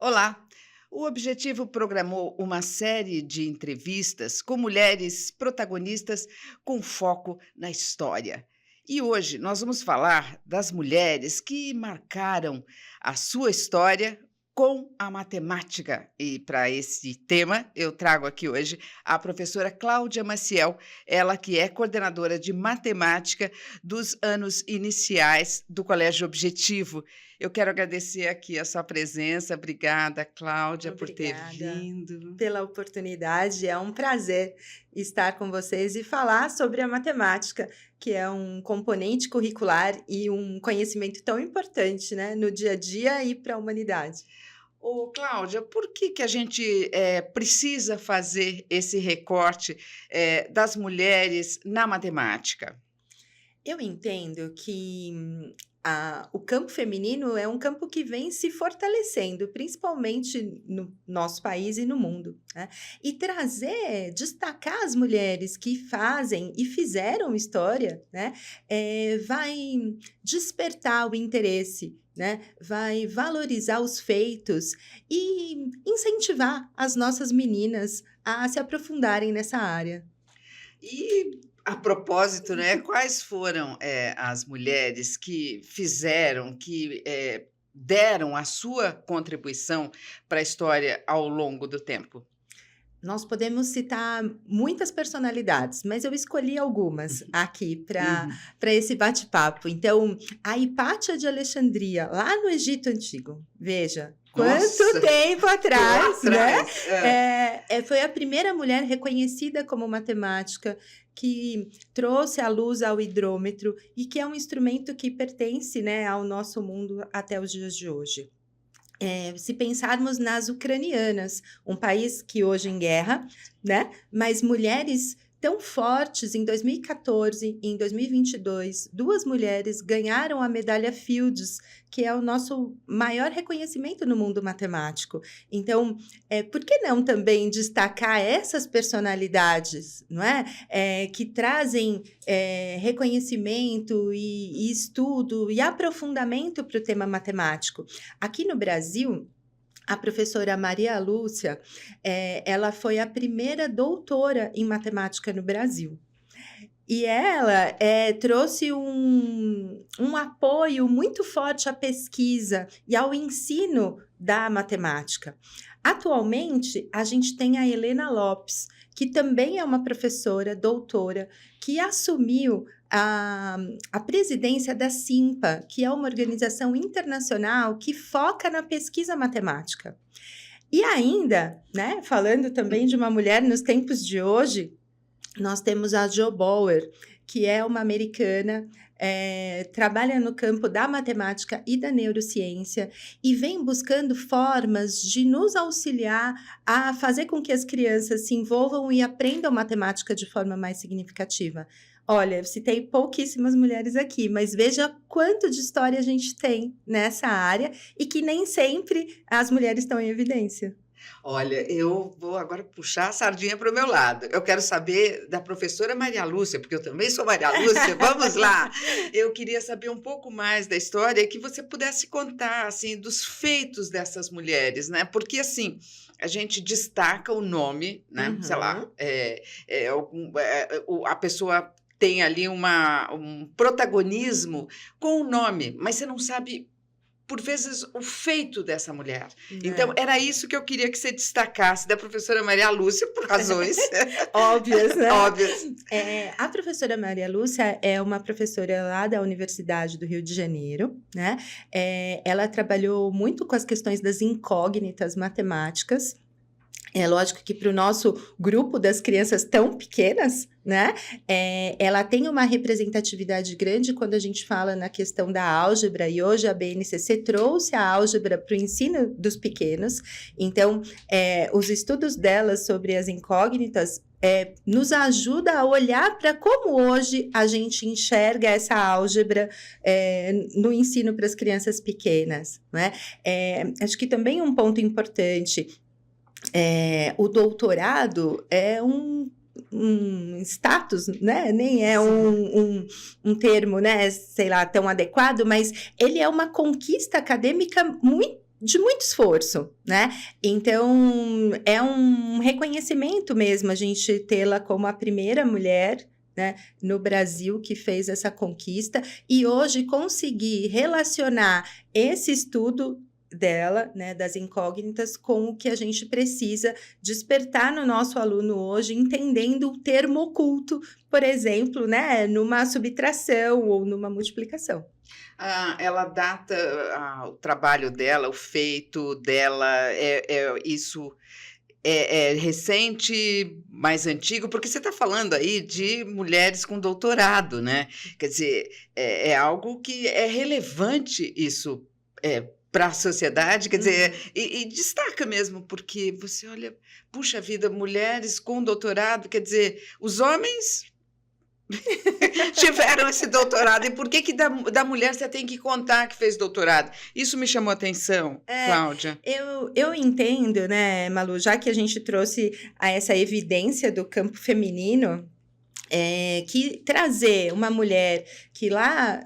Olá! O Objetivo programou uma série de entrevistas com mulheres protagonistas com foco na história. E hoje nós vamos falar das mulheres que marcaram a sua história com a matemática. E para esse tema, eu trago aqui hoje a professora Cláudia Maciel, ela que é coordenadora de matemática dos anos iniciais do Colégio Objetivo. Eu quero agradecer aqui a sua presença. Obrigada, Cláudia, por ter Obrigada vindo. pela oportunidade. É um prazer estar com vocês e falar sobre a matemática, que é um componente curricular e um conhecimento tão importante, né, no dia a dia e para a humanidade. Ô, Cláudia, por que que a gente precisa fazer esse recorte das mulheres na matemática? Eu entendo que o campo feminino é um campo que vem se fortalecendo, principalmente no nosso país e no mundo, né? E destacar as mulheres que fazem e fizeram história, né? Vai despertar o interesse, né? Vai valorizar os feitos e incentivar as nossas meninas a se aprofundarem nessa área. E, a propósito, né, quais foram, as mulheres que fizeram, deram a sua contribuição para a história ao longo do tempo? Nós podemos citar muitas personalidades, mas eu escolhi algumas aqui para Uhum. esse bate-papo. Então, a Hipátia de Alexandria, lá no Egito Antigo, veja, quanto Nossa, tempo lá atrás, né? atrás. Hã. Foi a primeira mulher reconhecida como matemática que trouxe à luz ao hidrômetro e que é um instrumento que pertence, né, ao nosso mundo até os dias de hoje. Se pensarmos nas ucranianas, um país que hoje em guerra, né? Mas mulheres tão fortes em 2014 e em 2022, duas mulheres ganharam a medalha Fields, que é o nosso maior reconhecimento no mundo matemático. Então, por que não também destacar essas personalidades, não é? Que trazem reconhecimento e estudo e aprofundamento para o tema matemático. Aqui no Brasil, a professora Maria Lúcia, ela foi a primeira doutora em matemática no Brasil. E ela trouxe um apoio muito forte à pesquisa e ao ensino da matemática. Atualmente, a gente tem a Helena Lopes, que também é uma professora, doutora, que assumiu a presidência da SIMPA, que é uma organização internacional que foca na pesquisa matemática. E ainda, né, falando também de uma mulher nos tempos de hoje, nós temos a Jo Bauer, que é uma americana, trabalha no campo da matemática e da neurociência e vem buscando formas de nos auxiliar a fazer com que as crianças se envolvam e aprendam matemática de forma mais significativa. Olha, eu citei pouquíssimas mulheres aqui, mas veja quanto de história a gente tem nessa área e que nem sempre as mulheres estão em evidência. Olha, eu vou agora puxar a sardinha para o meu lado. Eu quero saber da professora Maria Lúcia, porque eu também sou Maria Lúcia. Vamos lá. Eu queria saber um pouco mais da história, que você pudesse contar, assim, dos feitos dessas mulheres, né? Porque, assim, a gente destaca o nome, né? Sei lá, Uhum. a pessoa tem ali um protagonismo com o nome, mas você não sabe por vezes, o feito dessa mulher. Então, É. era isso que eu queria que você destacasse da professora Maria Lúcia, por razões Óbvias, né? óbvias. A professora Maria Lúcia é uma professora lá da Universidade do Rio de Janeiro, né? Ela trabalhou muito com as questões das incógnitas matemáticas. É lógico que para o nosso grupo das crianças tão pequenas, né, ela tem uma representatividade grande quando a gente fala na questão da álgebra, e hoje a BNCC trouxe a álgebra para o ensino dos pequenos. Então, os estudos dela sobre as incógnitas nos ajuda a olhar para como hoje a gente enxerga essa álgebra no ensino para as crianças pequenas, né? Acho que também um ponto importante, o doutorado é um status, né? Nem é um termo, né, sei lá, tão adequado, mas ele é uma conquista acadêmica muito de muito esforço, né? Então, é um reconhecimento mesmo a gente tê-la como a primeira mulher, né, no Brasil que fez essa conquista e hoje conseguir relacionar esse estudo dela, né, das incógnitas, com o que a gente precisa despertar no nosso aluno hoje, entendendo o termo oculto, por exemplo, né, numa subtração ou numa multiplicação. Ela data o trabalho dela, o feito dela, isso é recente, mais antigo? Porque você está falando aí de mulheres com doutorado, né? Quer dizer, é algo que é relevante isso para a sociedade, quer dizer, e destaca mesmo, porque você olha, puxa vida, mulheres com doutorado, quer dizer, os homens tiveram esse doutorado, e por que que da mulher você tem que contar que fez doutorado? Isso me chamou a atenção, Cláudia. Eu entendo, né, Malu, já que a gente trouxe essa evidência do campo feminino, que trazer uma mulher que lá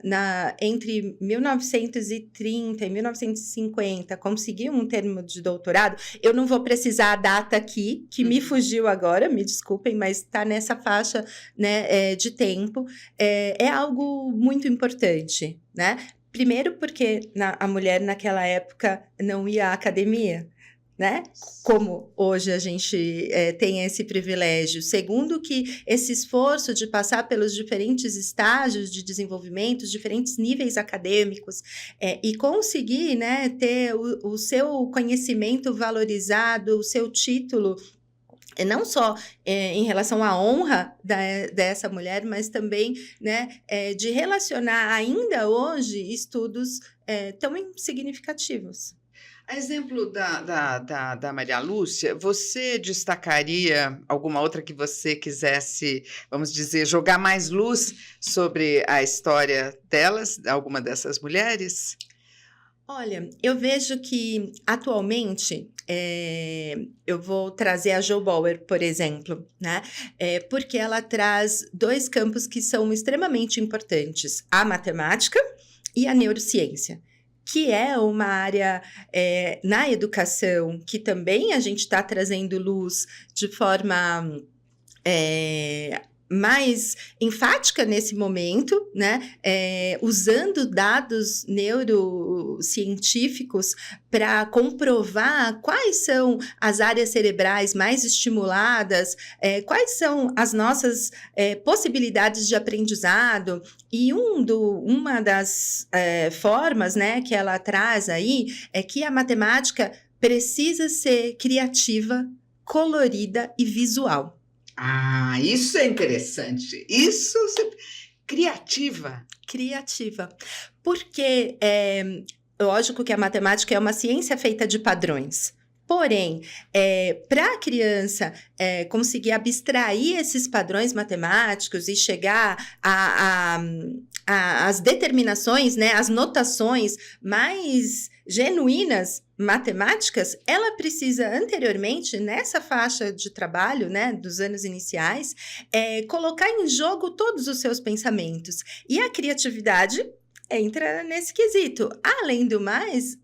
entre 1930 e 1950 conseguiu um termo de doutorado, eu não vou precisar a data aqui, que me fugiu agora, me desculpem, mas está nessa faixa, né, de tempo, é algo muito importante, né? Primeiro porque a mulher naquela época não ia à academia, né? Como hoje a gente tem esse privilégio. Segundo, que esse esforço de passar pelos diferentes estágios de desenvolvimento, os diferentes níveis acadêmicos, e conseguir, né, ter o seu conhecimento valorizado, o seu título, não só em relação à honra dessa mulher, mas também, né, de relacionar ainda hoje estudos tão significativos. A exemplo da Maria Lúcia, você destacaria alguma outra que você quisesse, vamos dizer, jogar mais luz sobre a história delas, alguma dessas mulheres? Olha, eu vejo que atualmente eu vou trazer a Jo Bauer, por exemplo, né? Porque ela traz dois campos que são extremamente importantes: a matemática e a neurociência, que é uma área na educação que também a gente está trazendo luz de forma mais enfática nesse momento, né? Usando dados neurocientíficos para comprovar quais são as áreas cerebrais mais estimuladas, quais são as nossas possibilidades de aprendizado. E uma das formas, né, que ela traz aí é que a matemática precisa ser criativa, colorida e visual. Isso é interessante. Criativa. Criativa. Porque lógico que a matemática é uma ciência feita de padrões. Porém, para a criança conseguir abstrair esses padrões matemáticos e chegar às determinações, né, às notações mais genuínas matemáticas, ela precisa anteriormente, nessa faixa de trabalho, né, dos anos iniciais, colocar em jogo todos os seus pensamentos. E a criatividade entra nesse quesito. Além do mais,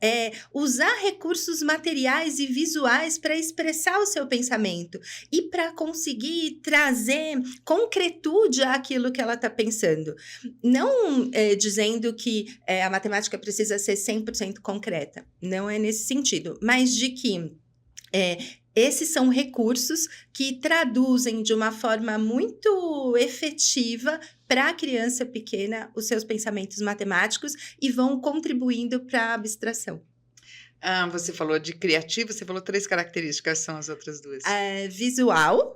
usar recursos materiais e visuais para expressar o seu pensamento e para conseguir trazer concretude àquilo que ela está pensando. Não dizendo que a matemática precisa ser 100% concreta, não é nesse sentido, mas de que esses são recursos que traduzem de uma forma muito efetiva para a criança pequena os seus pensamentos matemáticos e vão contribuindo para a abstração. Você falou de criativo, você falou 3 características, são as outras 2. Visual,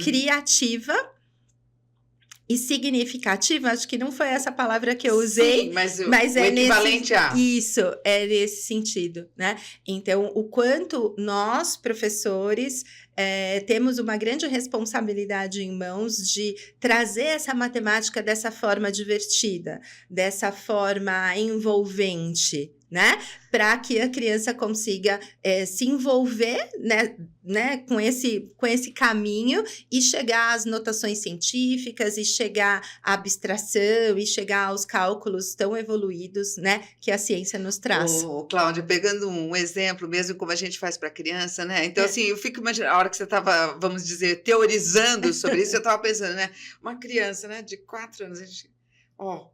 criativa e significativa. Acho que não foi essa palavra que eu usei. Sim, mas o equivalente a... Isso, é nesse sentido, né? Então, o quanto nós, professores, temos uma grande responsabilidade em mãos de trazer essa matemática dessa forma divertida, dessa forma envolvente, né? Para que a criança consiga se envolver, né, com esse caminho e chegar às notações científicas e chegar à abstração e chegar aos cálculos tão evoluídos, né, que a ciência nos traz. Ô, Cláudia, pegando um exemplo mesmo como a gente faz para criança, né? Então, assim, eu fico imaginando, a hora que você estava, vamos dizer, teorizando sobre isso, eu estava pensando, né? Uma criança, né, de 4 anos, a gente, ó,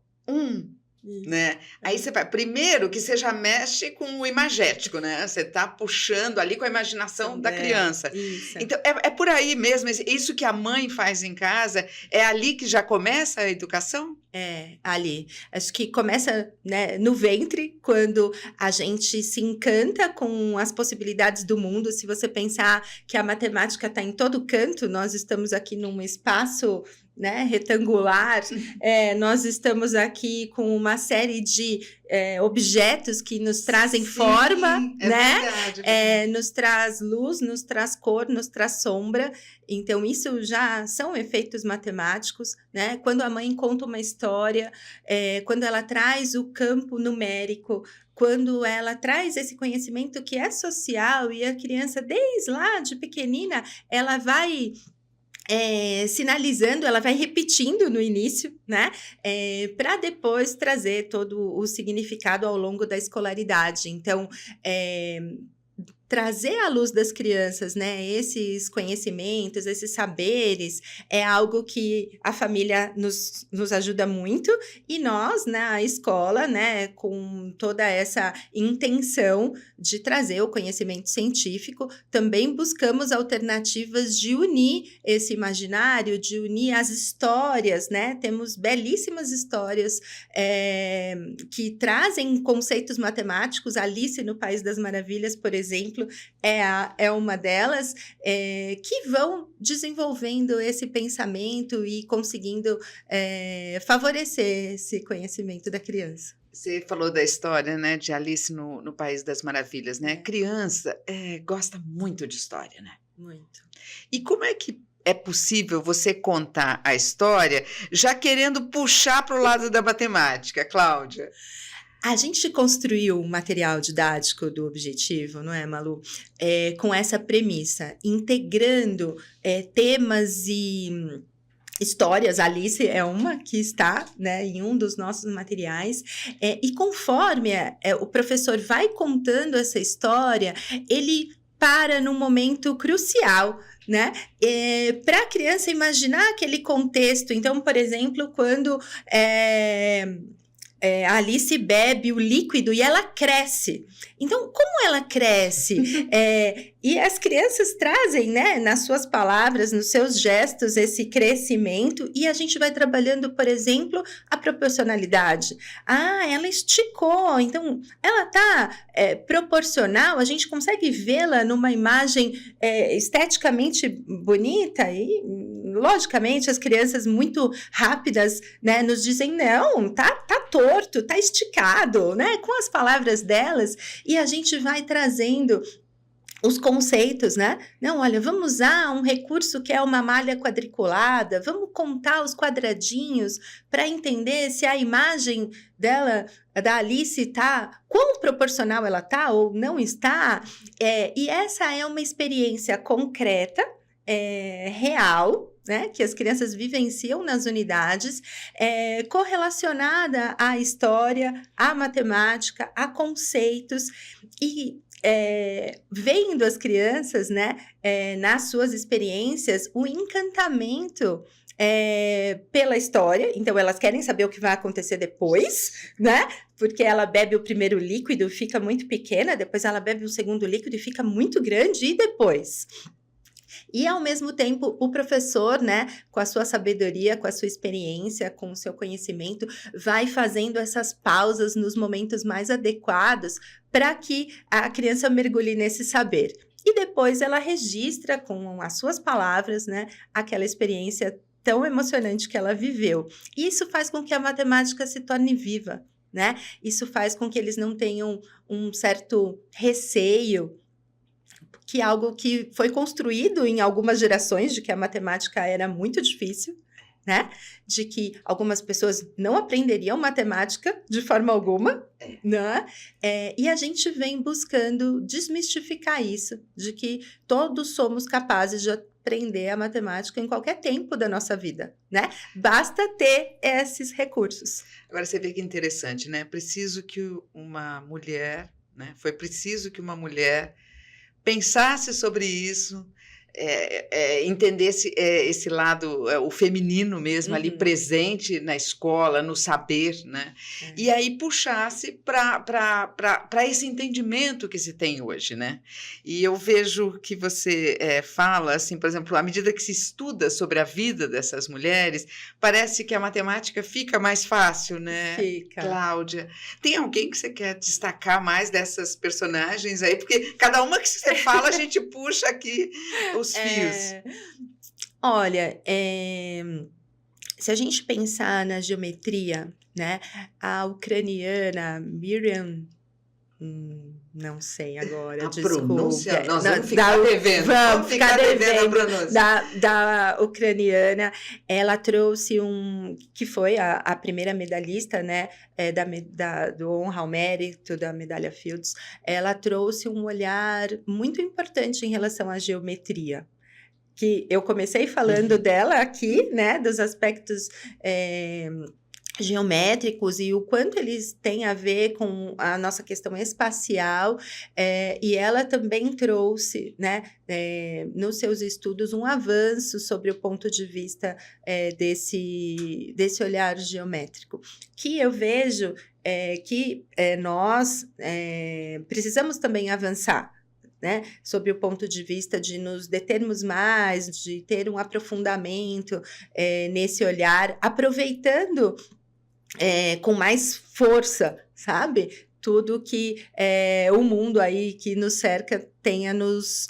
né? Aí você vai, primeiro que você já mexe com o imagético, né? Você está puxando ali com a imaginação da criança. Isso. Então, é por aí mesmo, isso que a mãe faz em casa, é ali que já começa a educação? Ali. Acho que começa, né, no ventre, quando a gente se encanta com as possibilidades do mundo. Se você pensar que a matemática está em todo canto, nós estamos aqui num espaço, né, retangular, nós estamos aqui com uma série de objetos que nos trazem forma, né? Verdade. Nos traz luz, nos traz cor, nos traz sombra. Então, isso já são efeitos matemáticos, né? Quando a mãe conta uma história, quando ela traz o campo numérico, quando ela traz esse conhecimento que é social e a criança, desde lá de pequenina, ela vai sinalizando, ela vai repetindo no início, né? Para depois trazer todo o significado ao longo da escolaridade. Então, trazer à luz das crianças, né, esses conhecimentos, esses saberes, é algo que a família nos ajuda muito, e nós, na escola, né, com toda essa intenção de trazer o conhecimento científico, também buscamos alternativas de unir esse imaginário, de unir as histórias, né, temos belíssimas histórias que trazem conceitos matemáticos. Alice no País das Maravilhas, por exemplo, é uma delas, que vão desenvolvendo esse pensamento e conseguindo favorecer esse conhecimento da criança. Você falou da história, né, de Alice no País das Maravilhas, né? Criança gosta muito de história, né? Muito. E como é que é possível você contar a história já querendo puxar para o lado da matemática, Cláudia? A gente construiu o material didático do Objetivo, não é, Malu? Com essa premissa, integrando temas e histórias. A Alice é uma que está, né, em um dos nossos materiais, e conforme o professor vai contando essa história, ele para num momento crucial, né, para a criança imaginar aquele contexto. Então, por exemplo, quando a Alice bebe o líquido e ela cresce. Então, como ela cresce? E as crianças trazem, né, nas suas palavras, nos seus gestos, esse crescimento, e a gente vai trabalhando, por exemplo, a proporcionalidade. Ela esticou, então ela está proporcional, a gente consegue vê-la numa imagem esteticamente bonita e, logicamente, as crianças muito rápidas, né, nos dizem, não, tá torto, tá esticado, né, com as palavras delas, e a gente vai trazendo os conceitos, né? Não, olha, vamos usar um recurso que é uma malha quadriculada, vamos contar os quadradinhos para entender se a imagem dela, da Alice, quão proporcional ela está ou não está. E essa é uma experiência concreta, real, né, que as crianças vivenciam nas unidades, correlacionada à história, à matemática, a conceitos, e vendo as crianças, né, nas suas experiências, o encantamento pela história. Então, elas querem saber o que vai acontecer depois, né? Porque ela bebe o primeiro líquido, fica muito pequena, depois ela bebe o segundo líquido e fica muito grande, e depois? E, ao mesmo tempo, o professor, né, com a sua sabedoria, com a sua experiência, com o seu conhecimento, vai fazendo essas pausas nos momentos mais adequados para que a criança mergulhe nesse saber. E depois ela registra com as suas palavras, né, aquela experiência tão emocionante que ela viveu. E isso faz com que a matemática se torne viva, né? Isso faz com que eles não tenham um certo receio, que é algo que foi construído em algumas gerações, de que a matemática era muito difícil, né? De que algumas pessoas não aprenderiam matemática de forma alguma, né? E a gente vem buscando desmistificar isso, de que todos somos capazes de aprender a matemática em qualquer tempo da nossa vida, né? Basta ter esses recursos. Agora você vê que interessante, né? Preciso que uma mulher, né? Foi preciso que uma mulher pensasse sobre isso, entendesse esse lado, o feminino mesmo, ali presente na escola, no saber, né? E aí puxasse para esse entendimento que se tem hoje, né? E eu vejo que você fala, assim, por exemplo, à medida que se estuda sobre a vida dessas mulheres, parece que a matemática fica mais fácil, né? Fica. Cláudia, tem alguém que você quer destacar mais dessas personagens aí? Porque cada uma que você fala, a gente puxa aqui os fios. Olha, se a gente pensar na geometria, né, a ucraniana Miriam, não sei agora, A desculpa. pronúncia, nós vamos ficar devendo. Vamos ficar devendo a pronúncia. Da ucraniana, ela trouxe que foi a primeira medalhista, né, do Honra ao Mérito, da medalha Fields. Ela trouxe um olhar muito importante em relação à geometria, que eu comecei falando dela aqui, né, dos aspectos geométricos e o quanto eles têm a ver com a nossa questão espacial, e ela também trouxe, né, nos seus estudos, um avanço sobre o ponto de vista desse olhar geométrico, que eu vejo que nós precisamos também avançar, né, sobre o ponto de vista de nos determos mais, de ter um aprofundamento nesse olhar, aproveitando com mais força, sabe? Tudo que o mundo aí que nos cerca tem a nos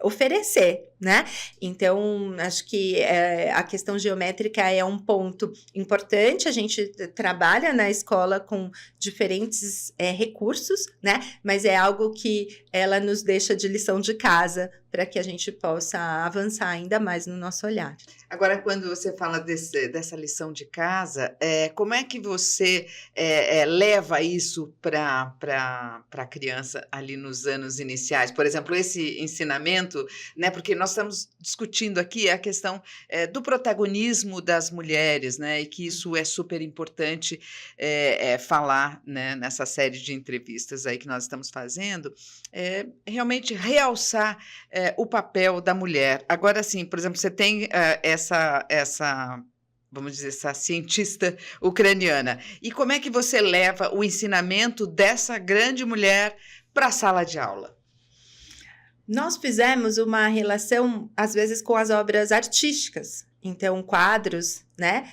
oferecer, né? Então, acho que a questão geométrica é um ponto importante. A gente trabalha na escola com diferentes recursos, né? Mas é algo que ela nos deixa de lição de casa para que a gente possa avançar ainda mais no nosso olhar. Agora, quando você fala dessa lição de casa, como é que você leva isso para a criança ali nos anos iniciais? Por exemplo, esse ensinamento, né? Porque nós estamos discutindo aqui a questão do protagonismo das mulheres, né? E que isso é super importante falar, né? Nessa série de entrevistas aí que nós estamos fazendo, realmente realçar o papel da mulher. Agora, sim, por exemplo, você tem essa, vamos dizer, essa cientista ucraniana. E como é que você leva o ensinamento dessa grande mulher para a sala de aula? Nós fizemos uma relação, às vezes, com as obras artísticas. Então, quadros, né,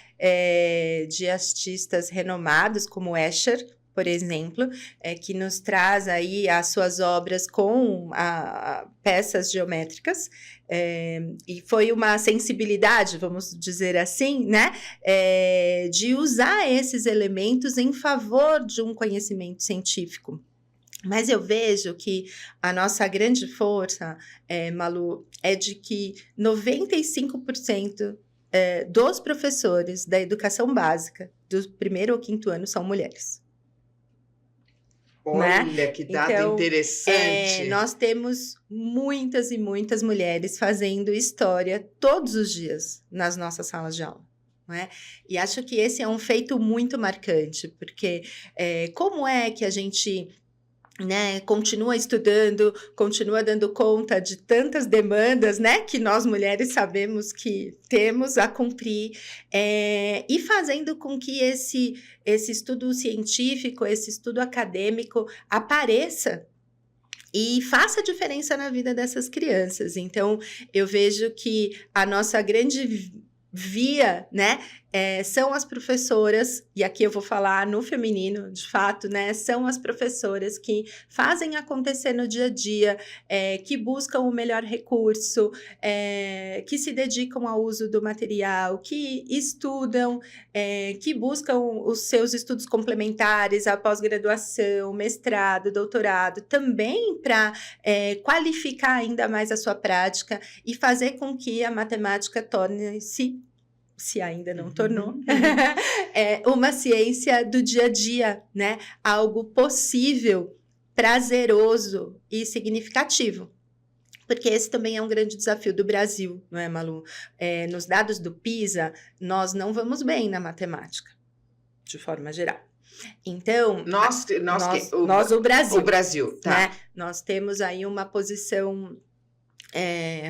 de artistas renomados, como Escher, por exemplo, que nos traz aí as suas obras com peças geométricas, e foi uma sensibilidade, vamos dizer assim, né, de usar esses elementos em favor de um conhecimento científico. Mas eu vejo que a nossa grande força, Malu, é de que 95% dos professores da educação básica, do 1º ao 5º ano, são mulheres. Olha, né? que dado Então, interessante. nós temos muitas e muitas mulheres fazendo história todos os dias nas nossas salas de aula. Né? E acho que esse é um feito muito marcante, porque como é que a gente, né, continua estudando, continua dando conta de tantas demandas, né, que nós mulheres sabemos que temos a cumprir, e fazendo com que esse estudo científico, esse estudo acadêmico apareça e faça diferença na vida dessas crianças. Então, eu vejo que a nossa grande via, né, são as professoras, e aqui eu vou falar no feminino, de fato, né, são as professoras que fazem acontecer no dia a dia, que buscam o melhor recurso, que se dedicam ao uso do material, que estudam, que buscam os seus estudos complementares, a pós-graduação, mestrado, doutorado, também para qualificar ainda mais a sua prática e fazer com que a matemática torne-se, se ainda não tornou, uma ciência do dia a dia, né? Algo possível, prazeroso e significativo. Porque esse também é um grande desafio do Brasil, não é, Malu? Nos dados do PISA, nós não vamos bem na matemática, de forma geral. Então, Nós, o Brasil. O Brasil, tá. Né? Nós temos aí uma posição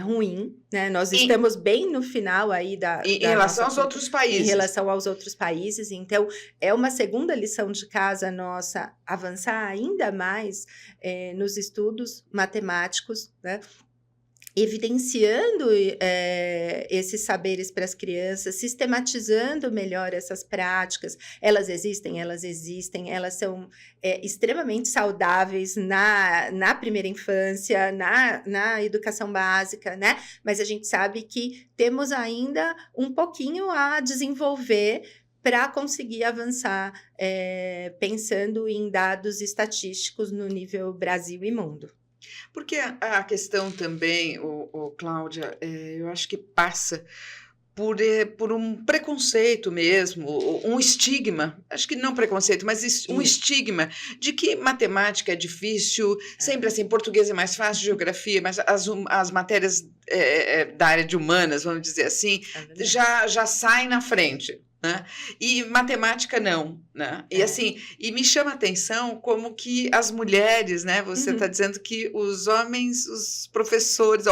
ruim, né? Nós estamos bem no final aí em relação aos outros países. Em relação aos outros países, então é uma segunda lição de casa nossa avançar ainda mais nos estudos matemáticos, né? Evidenciando esses saberes para as crianças, sistematizando melhor essas práticas. Elas existem, elas são extremamente saudáveis na primeira infância, na educação básica, né? Mas a gente sabe que temos ainda um pouquinho a desenvolver para conseguir avançar, pensando em dados estatísticos no nível Brasil e mundo. Porque a questão também, Cláudia, eu acho que passa por um preconceito mesmo, um estigma, acho que não preconceito, mas um estigma de que matemática é difícil, sempre assim, português é mais fácil, geografia, mas as matérias da área de humanas, vamos dizer assim, já saem na frente. Né? E matemática não, né? E assim, e me chama a atenção como que as mulheres, né? Você está dizendo que os homens professores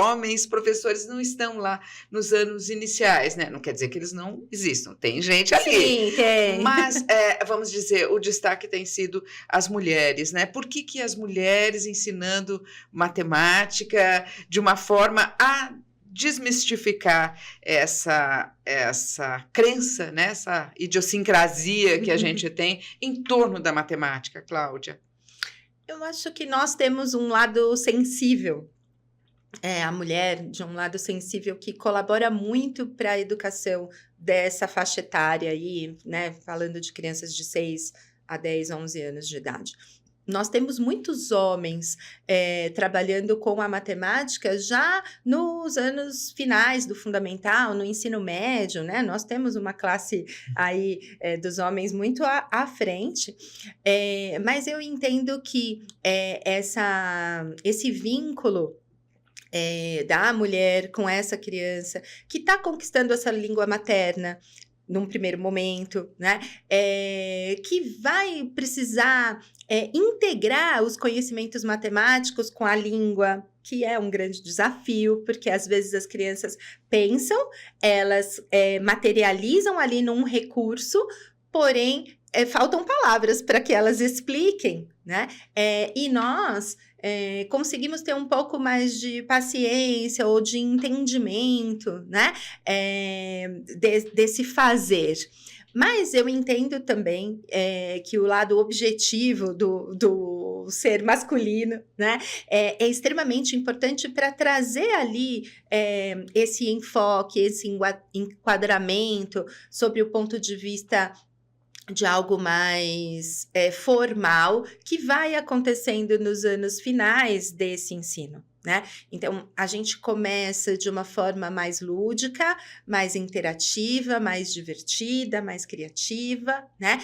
não estão lá nos anos iniciais, né? Não quer dizer que eles não existam, tem gente ali. Sim, tem. Mas, vamos dizer, o destaque tem sido as mulheres, né? Por que as mulheres ensinando matemática de uma forma a desmistificar essa crença, né? Essa idiosincrasia que a gente tem em torno da matemática, Cláudia? Eu acho que nós temos um lado sensível, a mulher de um lado sensível que colabora muito para a educação dessa faixa etária aí, né? Falando de crianças de 6 a 10, 11 anos de idade. Nós temos muitos homens trabalhando com a matemática já nos anos finais do fundamental, no ensino médio, né? Nós temos uma classe aí dos homens muito à frente, mas eu entendo que esse vínculo da mulher com essa criança que está conquistando essa língua materna, num primeiro momento, né? Que vai precisar integrar os conhecimentos matemáticos com a língua, que é um grande desafio, porque às vezes as crianças pensam, elas materializam ali num recurso, porém faltam palavras para que elas expliquem, né? E nós conseguimos ter um pouco mais de paciência ou de entendimento, né? Desse fazer. Mas eu entendo também que o lado objetivo do ser masculino, né, é extremamente importante para trazer ali esse enfoque, esse enquadramento sobre o ponto de vista de algo mais formal, que vai acontecendo nos anos finais desse ensino, né? Então, a gente começa de uma forma mais lúdica, mais interativa, mais divertida, mais criativa, né?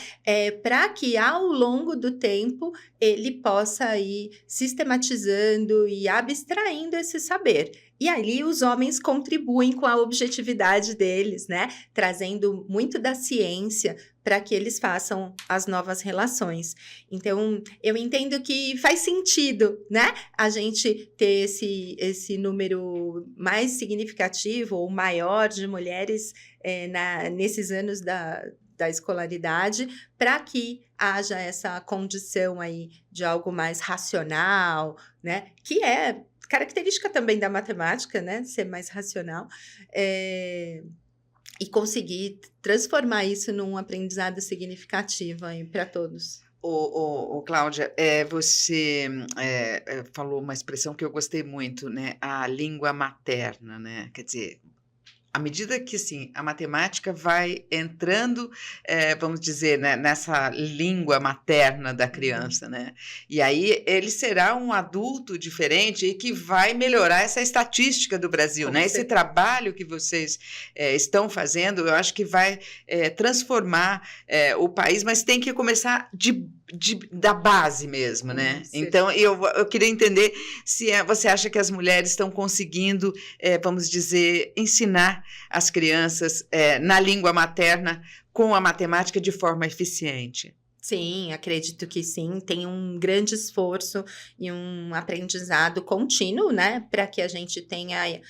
Para que, ao longo do tempo, ele possa ir sistematizando e abstraindo esse saber. E ali os homens contribuem com a objetividade deles, né? Trazendo muito da ciência para que eles façam as novas relações. Então, eu entendo que faz sentido, né? A gente ter esse número mais significativo ou maior de mulheres nesses anos da escolaridade, para que haja essa condição aí de algo mais racional, né? Que é característica também da matemática, né? Ser mais racional. e conseguir transformar isso num aprendizado significativo aí para todos. Cláudia, você falou uma expressão que eu gostei muito, né? A língua materna, né? Quer dizer, à medida que assim, a matemática vai entrando, vamos dizer, né, nessa língua materna da criança, né? E aí ele será um adulto diferente e que vai melhorar essa estatística do Brasil, né? Esse trabalho que vocês estão fazendo, eu acho que vai transformar o país, mas tem que começar da base mesmo, né? Então, eu queria entender se você acha que as mulheres estão conseguindo, vamos dizer, ensinar as crianças na língua materna com a matemática de forma eficiente. Sim, acredito que sim. Tem um grande esforço e um aprendizado contínuo, né? Para que a gente tenha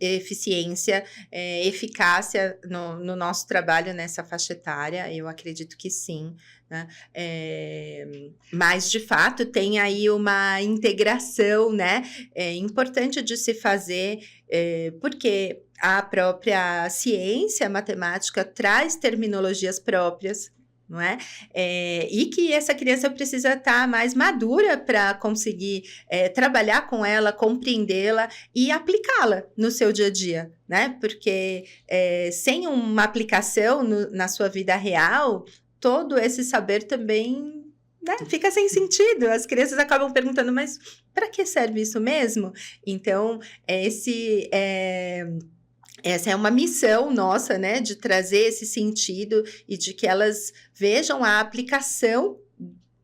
eficiência, eficácia no nosso trabalho nessa faixa etária. Eu acredito que sim, né? Mas, de fato, tem aí uma integração, né? Importante de se fazer, porque a própria ciência, a matemática, traz terminologias próprias, não é? E que essa criança precisa estar mais madura para conseguir trabalhar com ela, compreendê-la e aplicá-la no seu dia a dia, né? Porque sem uma aplicação na sua vida real, todo esse saber também, né, fica sem sentido. As crianças acabam perguntando, mas para que serve isso mesmo? Então, essa é uma missão nossa, né, de trazer esse sentido e de que elas vejam a aplicação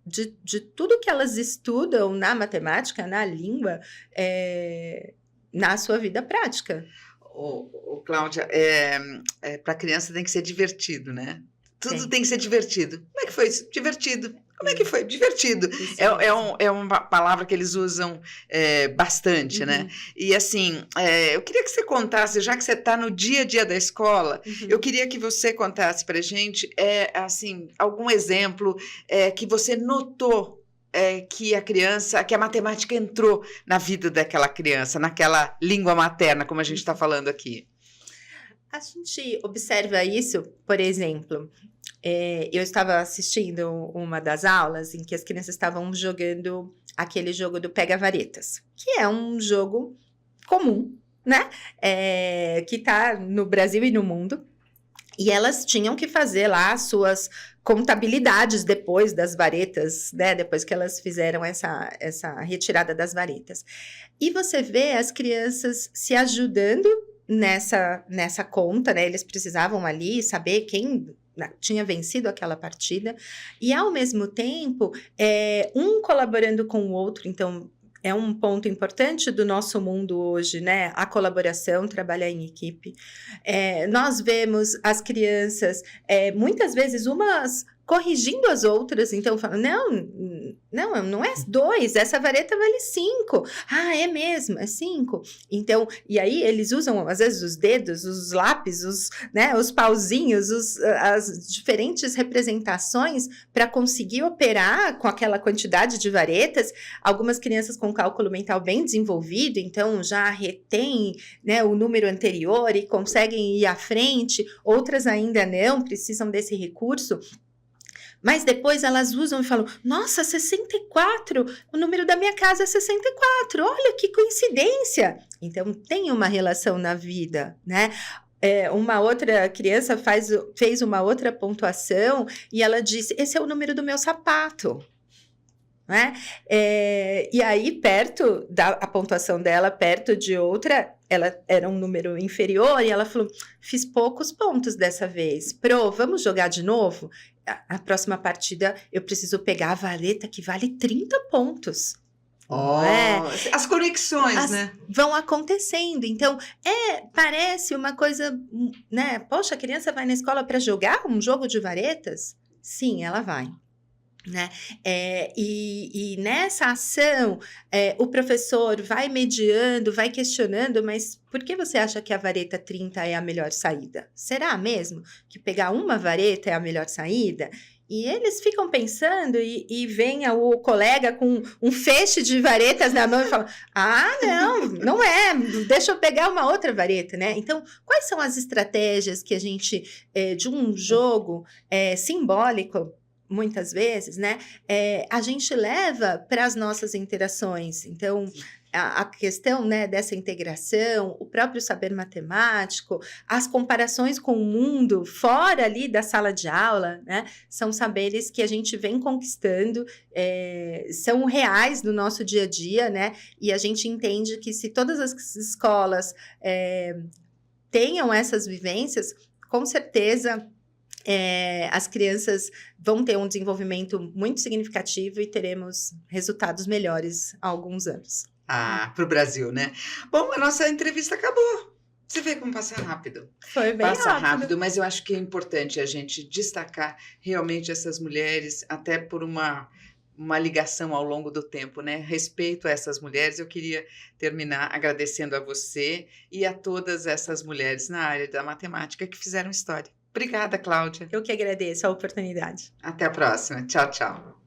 de tudo que elas estudam na matemática, na língua, na sua vida prática. Cláudia, para a criança tem que ser divertido, né? Tudo tem que ser divertido. Como é que foi isso? Divertido. Como é que foi? Divertido. É uma palavra que eles usam bastante, né? E assim, eu queria que você contasse, já que você está no dia a dia da escola, eu queria que você contasse para a gente, assim, algum exemplo que você notou que a matemática entrou na vida daquela criança, naquela língua materna, como a gente está falando aqui. A gente observa isso, por exemplo, eu estava assistindo uma das aulas em que as crianças estavam jogando aquele jogo do pega-varetas, que é um jogo comum, né? Que está no Brasil e no mundo. E elas tinham que fazer lá as suas contabilidades depois das varetas, né? Depois que elas fizeram essa retirada das varetas. E você vê as crianças se ajudando nessa conta, né? Eles precisavam ali saber quem tinha vencido aquela partida, e ao mesmo tempo, um colaborando com o outro. Então, é um ponto importante do nosso mundo hoje, né? A colaboração, trabalhar em equipe. Nós vemos as crianças, muitas vezes, umas corrigindo as outras, então falam, não é 2, essa vareta vale 5. Ah, é mesmo, é 5. Então, e aí eles usam, às vezes, os dedos, os lápis, os pauzinhos, as diferentes representações para conseguir operar com aquela quantidade de varetas. Algumas crianças com cálculo mental bem desenvolvido, então já retêm, né, o número anterior e conseguem ir à frente, outras ainda não, precisam desse recurso. Mas depois elas usam e falam, nossa, 64, o número da minha casa é 64, olha que coincidência. Então, tem uma relação na vida, né? Uma outra criança fez uma outra pontuação e ela disse, esse é o número do meu sapato. Né? E aí, perto a pontuação dela, perto de outra, ela era um número inferior e ela falou, fiz poucos pontos dessa vez. Vamos jogar de novo? A próxima partida eu preciso pegar a vareta que vale 30 pontos. As conexões, né? Vão acontecendo. Então, parece uma coisa, né? Poxa, a criança vai na escola para jogar um jogo de varetas? Sim, ela vai. né? E nessa ação, o professor vai mediando, vai questionando, mas por que você acha que a vareta 30 é a melhor saída? Será mesmo que pegar uma vareta é a melhor saída? E eles ficam pensando e vem o colega com um feixe de varetas na mão e fala: ah, não, não é, deixa eu pegar uma outra vareta, né? Então, quais são as estratégias que a gente, de um jogo simbólico, muitas vezes, né, a gente leva para as nossas interações? Então, Sim. a questão, né, dessa integração, o próprio saber matemático, as comparações com o mundo fora ali da sala de aula, né, são saberes que a gente vem conquistando, são reais no nosso dia a dia, né, e a gente entende que se todas as escolas tenham essas vivências, com certeza as crianças vão ter um desenvolvimento muito significativo e teremos resultados melhores há alguns anos. Ah, para o Brasil, né? Bom, a nossa entrevista acabou. Você vê como passa rápido. Foi bem Passa rápido. rápido, mas eu acho que é importante a gente destacar realmente essas mulheres, até por uma ligação ao longo do tempo, né? Respeito a essas mulheres. Eu queria terminar agradecendo a você e a todas essas mulheres na área da matemática que fizeram história. Obrigada, Cláudia. Eu que agradeço a oportunidade. Até a próxima. Tchau, tchau.